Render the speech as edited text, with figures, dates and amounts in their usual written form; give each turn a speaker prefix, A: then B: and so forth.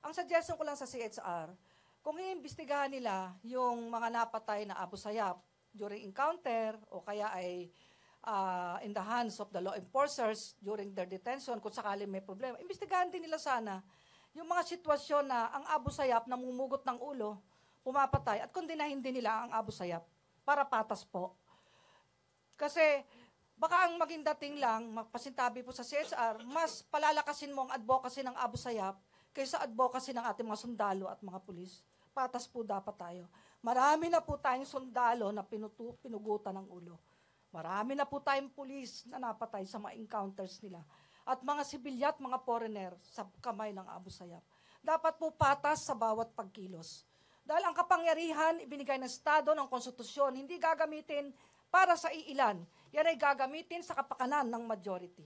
A: Ang suggestion ko lang sa CHR, kung iimbestigahan nila yung mga napatay na Abu Sayyaf during encounter o kaya ay in the hands of the law enforcers during their detention, kung sakali may problema, imbestigahan din nila sana yung mga sitwasyon na ang Abu Sayyaf namumugot ng ulo, pumapatay, at kundinahin din nila ang Abu Sayyaf para patas po. Kasi baka ang maging dating lang, magpasintabi po sa CSR, mas palalakasin mo ang advocacy ng Abu Sayyaf kaysa advocacy ng ating mga sundalo at mga pulis. Patas po dapat tayo. Marami na po tayong sundalo na pinugutan ng ulo. Marami na po tayong pulis na napatay sa mga encounters nila. At mga sibilya at mga foreigner sa kamay ng Abu Sayyaf. Dapat po patas sa bawat pagkilos. Dahil ang kapangyarihan ibinigay ng Estado ng konstitusyon, hindi gagamitin para sa iilan. Yan ay gagamitin sa kapakanan ng majority.